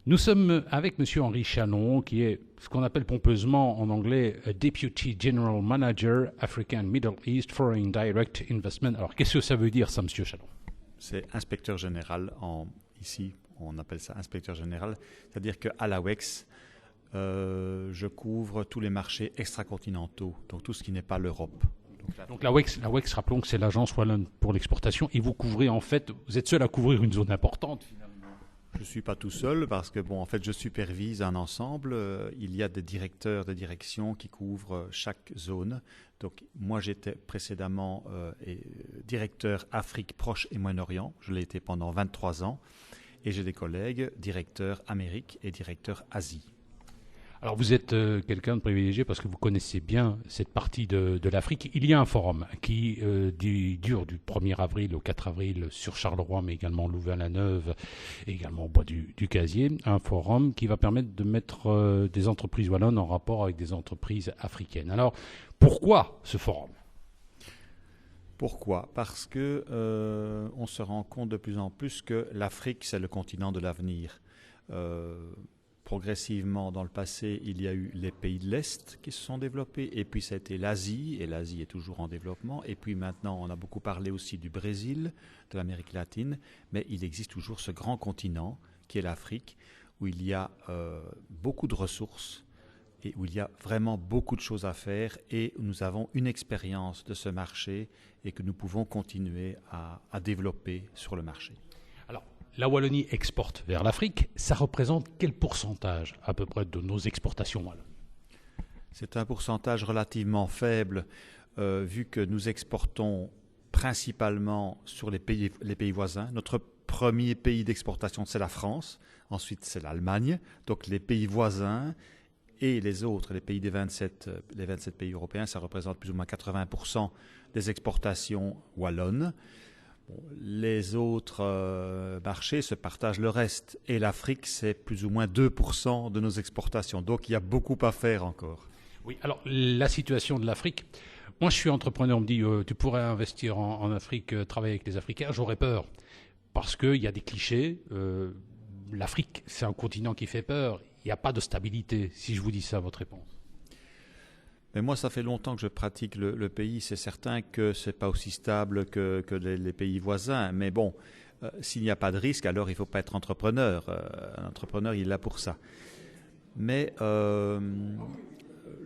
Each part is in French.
Nous sommes avec M. Henri Chanon, qui est ce qu'on appelle pompeusement en anglais Deputy General Manager African Middle East Foreign Direct Investment. Alors, qu'est-ce que ça veut dire, ça, M. Chanon? C'est inspecteur général. Ici, on appelle ça inspecteur général. C'est-à-dire qu'à l'AWEX, je couvre tous les marchés extracontinentaux, donc tout ce qui n'est pas l'Europe. Donc l'AWEX, rappelons que c'est l'agence wallonne pour l'exportation, et vous couvrez en fait, vous êtes seul à couvrir une zone importante finalement. Je ne suis pas tout seul parce que en fait, je supervise un ensemble. Il y a des directeurs de direction qui couvrent chaque zone. Donc, moi, j'étais précédemment directeur Afrique proche et Moyen-Orient. Je l'ai été pendant 23 ans. Et j'ai des collègues, directeurs Amérique et directeurs Asie. Alors vous êtes quelqu'un de privilégié parce que vous connaissez bien cette partie de l'Afrique. Il y a un forum qui dure du 1er avril au 4 avril sur Charleroi, mais également Louvain-la-Neuve et également au Bois du Casier. Un forum qui va permettre de mettre des entreprises wallonnes en rapport avec des entreprises africaines. Alors pourquoi ce forum ? Pourquoi ? Parce que on se rend compte de plus en plus que l'Afrique, c'est le continent de l'avenir. Progressivement, dans le passé, il y a eu les pays de l'Est qui se sont développés, et puis ça a été l'Asie, et l'Asie est toujours en développement, et puis maintenant, on a beaucoup parlé aussi du Brésil, de l'Amérique latine, mais il existe toujours ce grand continent qui est l'Afrique, où il y a beaucoup de ressources, et où il y a vraiment beaucoup de choses à faire, et où nous avons une expérience de ce marché, et que nous pouvons continuer à développer sur le marché. La Wallonie exporte vers l'Afrique. Ça représente quel pourcentage à peu près de nos exportations wallonnes ? C'est un pourcentage relativement faible vu que nous exportons principalement sur les pays voisins. Notre premier pays d'exportation, c'est la France. Ensuite, c'est l'Allemagne. Donc les pays voisins et les autres, les pays des 27 pays européens, ça représente plus ou moins 80% des exportations wallonnes. Les autres marchés se partagent le reste. Et l'Afrique, c'est plus ou moins 2% de nos exportations. Donc, il y a beaucoup à faire encore. Oui, alors la situation de l'Afrique. Moi, je suis entrepreneur. On me dit, tu pourrais investir en Afrique, travailler avec les Africains. J'aurais peur. Parce qu'il y a des clichés. L'Afrique, c'est un continent qui fait peur. Il n'y a pas de stabilité. Si je vous dis ça, votre réponse ? Mais moi, ça fait longtemps que je pratique le pays. C'est certain que ce n'est pas aussi stable que les pays voisins. Mais bon, s'il n'y a pas de risque, alors il ne faut pas être entrepreneur. Un entrepreneur, il est là pour ça. Mais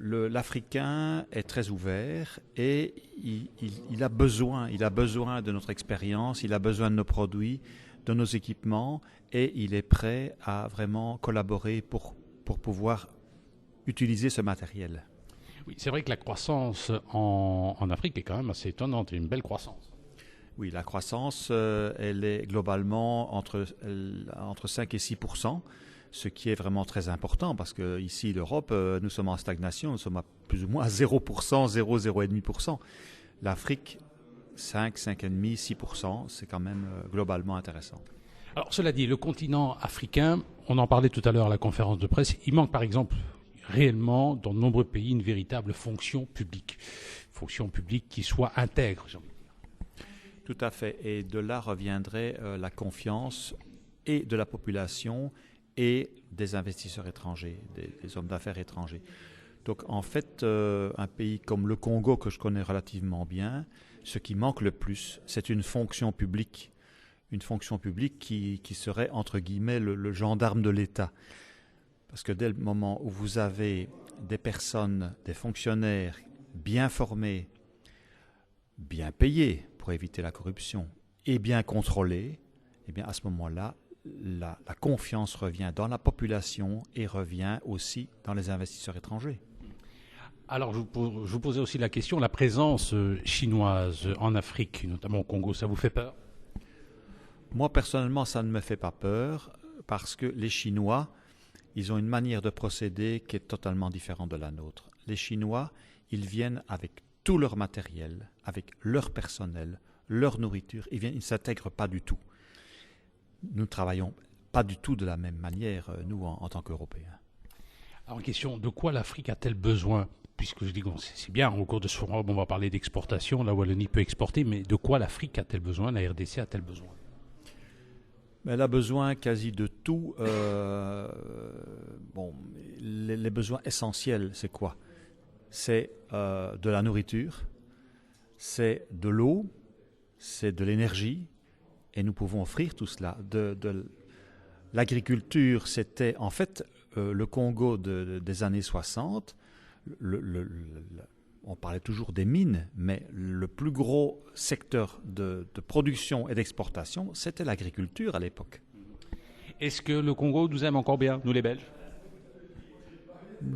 l'Africain est très ouvert et il a besoin de notre expérience, il a besoin de nos produits, de nos équipements, et il est prêt à vraiment collaborer pour pouvoir utiliser ce matériel. Oui, c'est vrai que la croissance en Afrique est quand même assez étonnante, une belle croissance. Oui, la croissance, elle est globalement entre 5 et 6%, ce qui est vraiment très important parce qu'ici, l'Europe, nous sommes en stagnation, nous sommes à plus ou moins à 0%, 0,5%. L'Afrique, 5, 5,5%, 6%, c'est quand même globalement intéressant. Alors, cela dit, le continent africain, on en parlait tout à l'heure à la conférence de presse, il manque par exemple réellement, dans de nombreux pays, une véritable fonction publique qui soit intègre, j'ai envie de dire. Tout à fait. Et de là reviendrait la confiance et de la population et des investisseurs étrangers, des hommes d'affaires étrangers. Donc en fait, un pays comme le Congo, que je connais relativement bien, ce qui manque le plus, c'est une fonction publique qui serait, entre guillemets, le gendarme de l'État. Parce que dès le moment où vous avez des personnes, des fonctionnaires bien formés, bien payés pour éviter la corruption et bien contrôlés, eh bien à ce moment-là, la confiance revient dans la population et revient aussi dans les investisseurs étrangers. Alors je vous posais aussi la question, la présence chinoise en Afrique, notamment au Congo, ça vous fait peur ? Moi personnellement, ça ne me fait pas peur parce que les Chinois, ils ont une manière de procéder qui est totalement différente de la nôtre. Les Chinois, ils viennent avec tout leur matériel, avec leur personnel, leur nourriture. Ils ne s'intègrent pas du tout. Nous ne travaillons pas du tout de la même manière, nous, en tant qu'Européens. Alors, question, de quoi l'Afrique a-t-elle besoin ? Puisque je dis, bon, c'est bien, au cours de ce forum, on va parler d'exportation, la Wallonie peut exporter, mais de quoi l'Afrique a-t-elle besoin, la RDC a-t-elle besoin ? Elle a besoin quasi de tout. Bon, les besoins essentiels, c'est quoi? C'est de la nourriture, c'est de l'eau, c'est de l'énergie, et nous pouvons offrir tout cela. L'agriculture, c'était en fait le Congo des années 60. On parlait toujours des mines, mais le plus gros secteur de production et d'exportation, c'était l'agriculture à l'époque. Est-ce que le Congo nous aime encore bien, nous les Belges?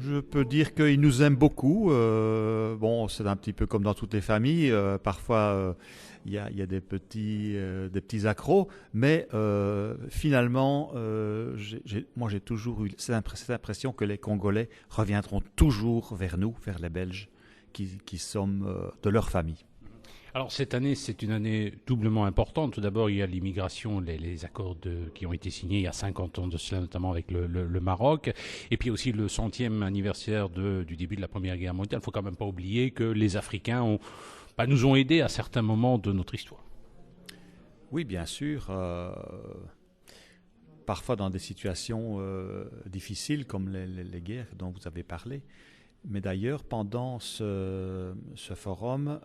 Je peux dire qu'ils nous aiment beaucoup. Bon, c'est un petit peu comme dans toutes les familles. Parfois, il y a des petits accros, mais finalement, moi j'ai toujours eu cette impression que les Congolais reviendront toujours vers nous, vers les Belges, qui sommes de leur famille. Alors cette année, c'est une année doublement importante. Tout d'abord, il y a l'immigration, les accords qui ont été signés il y a 50 ans de cela, notamment avec le Maroc. Et puis aussi le 100e anniversaire du début de la Première Guerre mondiale. Il ne faut quand même pas oublier que les Africains nous ont aidés à certains moments de notre histoire. Oui, bien sûr. Parfois dans des situations difficiles comme les guerres dont vous avez parlé. Mais d'ailleurs, pendant ce forum,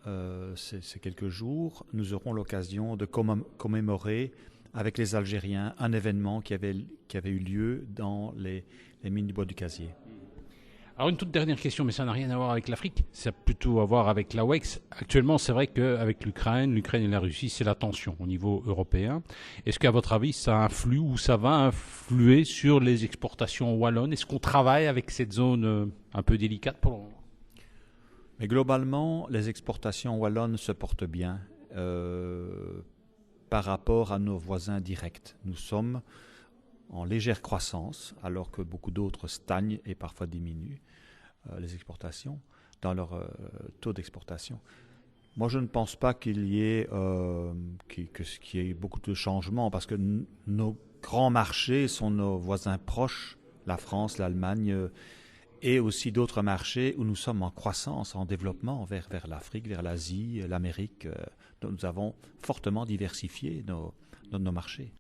ces quelques jours, nous aurons l'occasion de commémorer avec les Algériens un événement qui avait eu lieu dans les mines du bois du Casier. Alors une toute dernière question, mais ça n'a rien à voir avec l'Afrique, ça a plutôt à voir avec la WEX. Actuellement, c'est vrai qu'avec l'Ukraine et la Russie, c'est la tension au niveau européen. Est-ce qu'à votre avis, ça influe ou ça va influer sur les exportations wallonnes? Est-ce qu'on travaille avec cette zone un peu délicate pour le moment? Mais globalement, les exportations wallonnes se portent bien par rapport à nos voisins directs. Nous sommes en légère croissance, alors que beaucoup d'autres stagnent et parfois diminuent les exportations dans leur taux d'exportation. Moi, je ne pense pas qu'il y ait beaucoup de changements parce que nos grands marchés sont nos voisins proches, la France, l'Allemagne, et aussi d'autres marchés où nous sommes en croissance, en développement vers l'Afrique, vers l'Asie, l'Amérique. Nous avons fortement diversifié nos marchés.